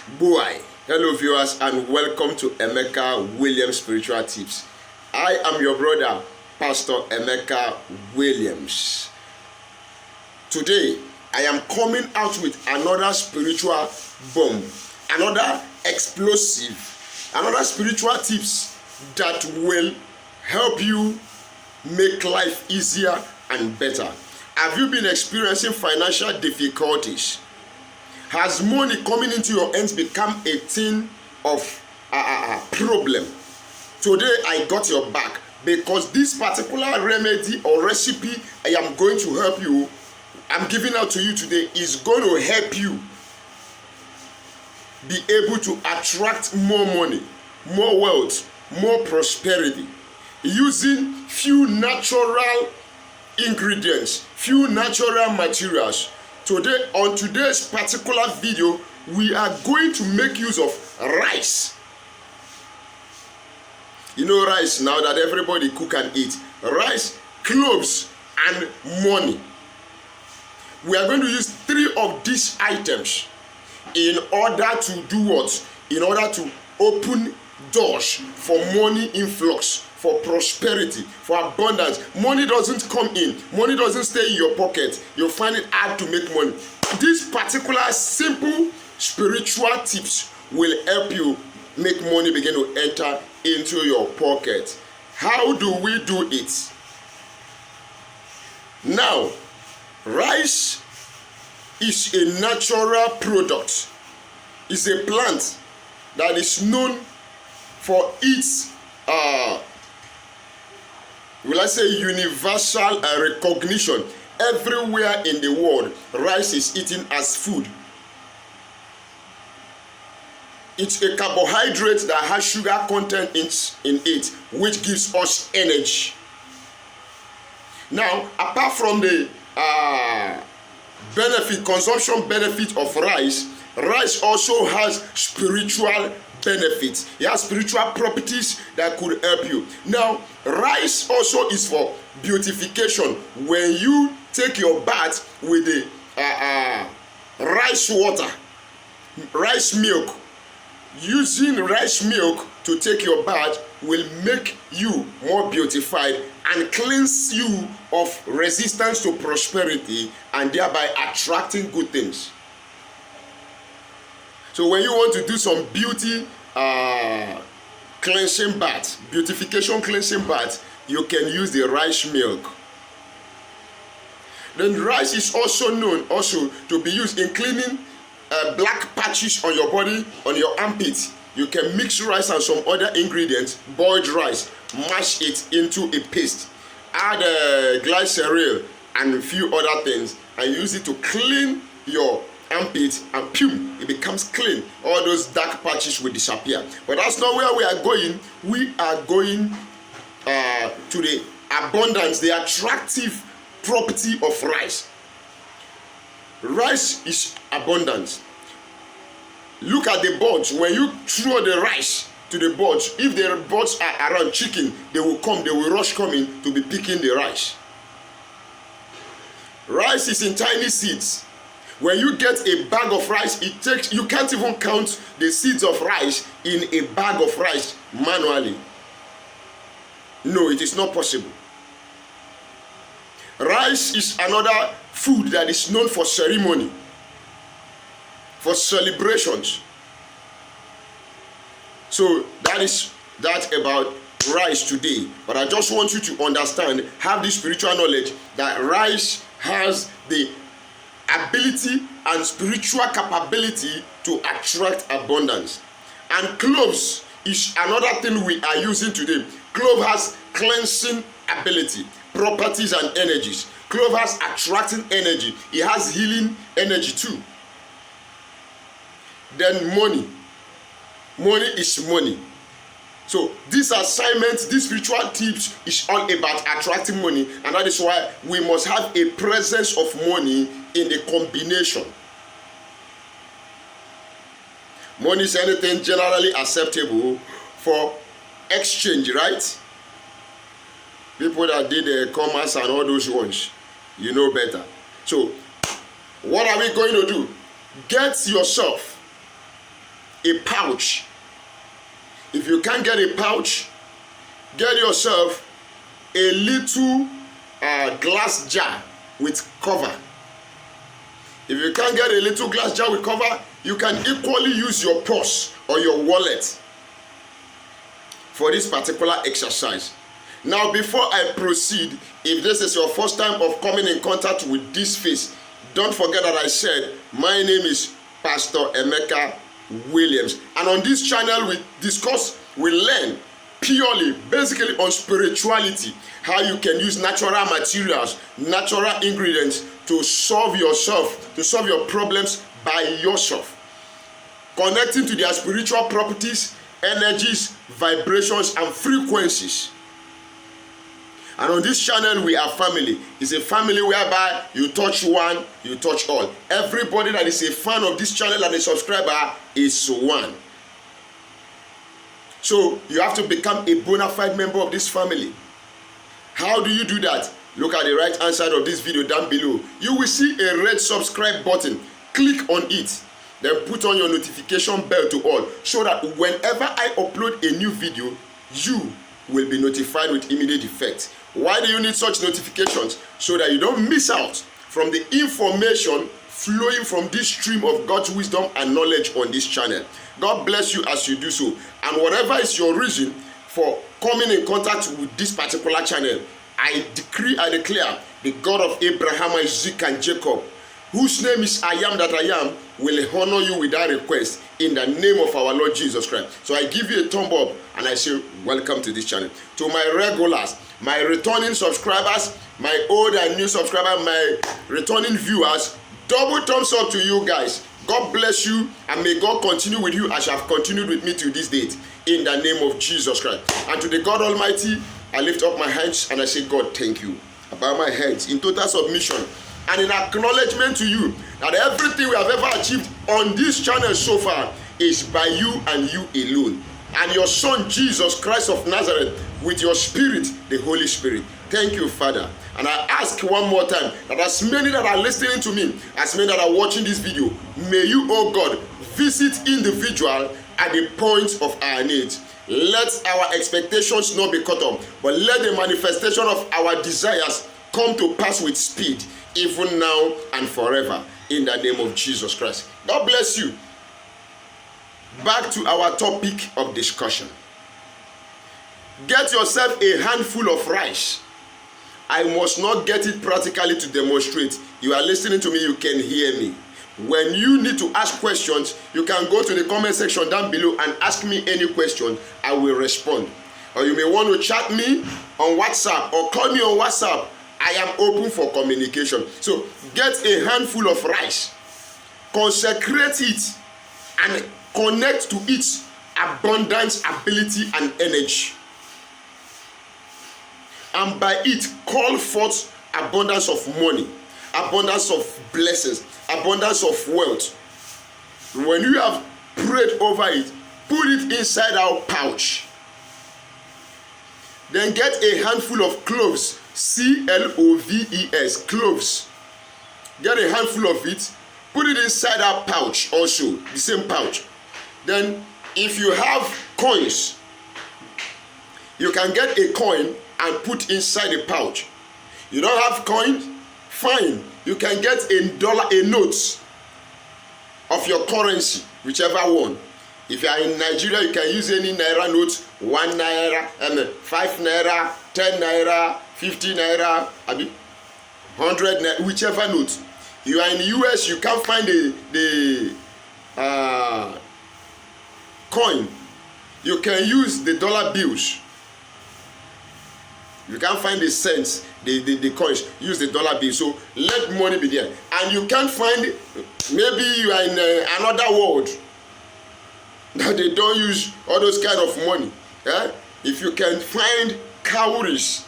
Boy, hello viewers and welcome to Emeka Williams Spiritual Tips. I am your brother, Pastor Emeka Williams. Today, I am coming out with another spiritual bomb, another explosive, another spiritual tips that will help you make life easier and better. Have you been experiencing financial difficulties? Has money coming into your hands become a thing of problem? Today I got your back because this particular remedy or recipe I am going to help you, I'm giving out to you today, is going to help you be able to attract more money, more wealth, more prosperity using few natural ingredients, few natural materials. Today, on today's particular video, we are going to make use of rice. You know rice now that everybody cook and eat. Rice, cloves, and money. We are going to use 3 of these items in order to do what? In order to open doors for money influx, for prosperity, for abundance. Money doesn't come in. Money doesn't stay in your pocket. You'll find it hard to make money. This particular simple spiritual tips will help you make money begin to enter into your pocket. How do we do it? Now, rice is a natural product. It's a plant that is known for its will I say universal recognition. Everywhere in the world, rice is eaten as food. It's a carbohydrate that has sugar content in it, which gives us energy. Now, apart from the consumption benefit of rice, rice also has spiritual benefits. It has spiritual properties that could help you. Now, rice also is for beautification. When you take your bath with the rice water, rice milk, using rice milk to take your bath will make you more beautified and cleanse you of resistance to prosperity and thereby attracting good things. So when you want to do some beauty cleansing bath, beautification cleansing bath, you can use the rice milk. Then rice is also known to be used in cleaning black patches on your body, on your armpits. You can mix rice and some other ingredients, boiled rice, mash it into a paste, add glycerol and a few other things, and use it to clean your armpit, and it becomes clean. All those dark patches will disappear. But that's not where we are going. We are going to the abundance, the attractive property of rice. Rice is abundant. Look at the birds. When you throw the rice to the birds, if the birds are around chicken, they will rush coming to be picking the rice. Rice is in tiny seeds. When you get a bag of rice, you can't even count the seeds of rice in a bag of rice manually. No, it is not possible. Rice is another food that is known for ceremony, for celebrations. So that is that about rice today. But I just want you to understand, have this spiritual knowledge that rice has the ability and spiritual capability to attract abundance. And cloves is another thing we are using today. Clove has cleansing ability, properties and energies. Clove has attracting energy. It has healing energy too. Then money. Money is money. So this assignment, this spiritual tips is all about attracting money, and that is why we must have a presence of money in the combination. Money is anything generally acceptable for exchange, right? People that did commerce and all those ones, you know better. So what are we going to do? Get yourself a pouch. If you can't get a pouch, get yourself a little glass jar with cover. If you can't get a little glass jar with cover, you can equally use your purse or your wallet for this particular exercise. Now, before I proceed, if this is your first time of coming in contact with this face, don't forget that I said my name is Pastor Emeka Williams, and on this channel we learn purely, basically on spirituality, how you can use natural materials, natural ingredients to solve your problems by yourself, connecting to their spiritual properties, energies, vibrations, and frequencies. And on this channel, we are family. It's a family whereby you touch one, you touch all. Everybody that is a fan of this channel and a subscriber is one. So you have to become a bona fide member of this family. How do you do that? Look at the right hand side of this video down below. You will see a red subscribe button. Click on it. Then put on your notification bell to all, so that whenever I upload a new video, you will be notified with immediate effect. Why do you need such notifications? So that you don't miss out from the information flowing from this stream of God's wisdom and knowledge on this channel. God bless you as you do so. And whatever is your reason for coming in contact with this particular channel, I decree, I declare, the God of Abraham, Isaac, and Jacob, whose name is I am that I am, will honor you with that request in the name of our Lord Jesus Christ. So I give you a thumb up and I say welcome to this channel. To my regulars, my returning subscribers, my old and new subscribers, my returning viewers, double thumbs up to you guys. God bless you, and may God continue with you as you have continued with me to this date, in the name of Jesus Christ. And to the God Almighty, I lift up my hands and I say, God, thank you. I bow my heads in total submission and in acknowledgement to you that everything we have ever achieved on this channel so far is by you and you alone, and your Son Jesus Christ of Nazareth with your Spirit, the Holy Spirit. Thank you, Father. And I ask one more time that as many that are listening to me, as many that are watching this video, may you, oh God, visit individual at the point of our needs. Let our expectations not be cut off, but let the manifestation of our desires come to pass with speed, even now and forever, in the name of Jesus Christ. God bless you. Back to our topic of discussion. Get yourself a handful of rice. I must not get it practically to demonstrate. You are listening to me, you can hear me. When you need to ask questions, you can go to the comment section down below and ask me any question. I will respond. Or you may want to chat me on WhatsApp or call me on WhatsApp. I am open for communication. So get a handful of rice, consecrate it, and connect to its abundance, ability, and energy. And by it, call forth abundance of money, abundance of blessings, abundance of wealth. When you have prayed over it, put it inside our pouch. Then get a handful of cloves, C-L-O-V-E-S, cloves. Get a handful of it, put it inside our pouch also, the same pouch. Then if you have coins, you can get a coin and put inside a pouch. You don't have coin? Fine. You can get a note of your currency, whichever one. If you are in Nigeria, you can use any naira note, 1 naira, 5 naira, 10 naira, 50 naira, 100 naira, whichever note. You are in the US, you can't find the coin. You can use the dollar bills. You can't find the cents, the coins, use the dollar bill. So let money be there. And you can't find, maybe you are in another world that they don't use all those kind of money. If you can find cowries,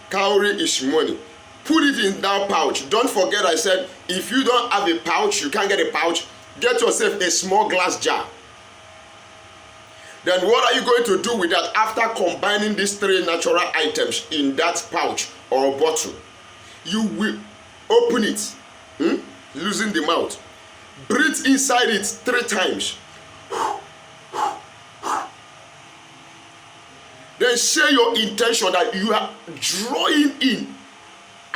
cowrie is money. Put it in that pouch. Don't forget I said, if you don't have a pouch, you can't get a pouch, get yourself a small glass jar. Then what are you going to do with that after combining these 3 natural items in that pouch or bottle? You will open it, loosen the mouth, breathe inside it 3 times. can say your intention that you are drawing in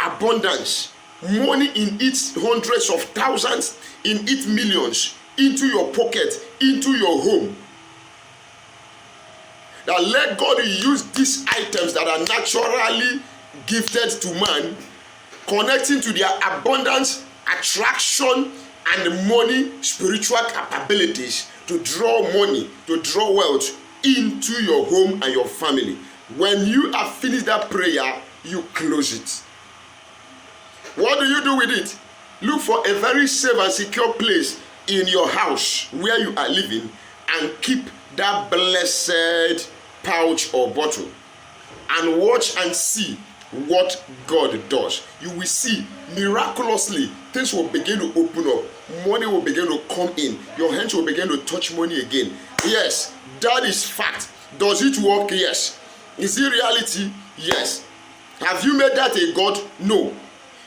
abundance, money in its hundreds of thousands, in its millions, into your pocket, into your home. That let God use these items that are naturally gifted to man, connecting to their abundance, attraction, and money, spiritual capabilities to draw money, to draw wealth into your home and your family. When you have finished that prayer, you close it. What do you do with it? Look for a very safe and secure place in your house where you are living and keep that blessed pouch or bottle and watch and see what God does. You will see miraculously things will begin to open up, money will begin to come in, your hands will begin to touch money again. Yes, that is fact. Does it work? Yes. Is it reality? Yes. Have you made that a God? No.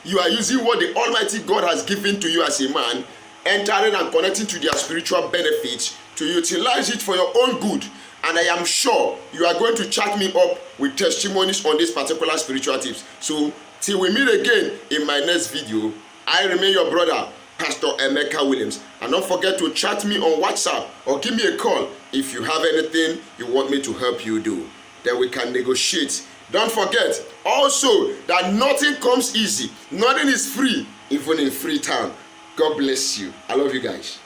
You are using what the Almighty God has given to you as a man, entering and connecting to their spiritual benefits to utilize it for your own good. And I am sure you are going to chat me up with testimonies on this particular spiritual tips. So till we meet again in my next video, I remain your brother, Pastor Emeka Williams. And don't forget to chat me on WhatsApp or give me a call if you have anything you want me to help you do. Then we can negotiate. Don't forget also that nothing comes easy. Nothing is free, even in Freetown. God bless you. I love you guys.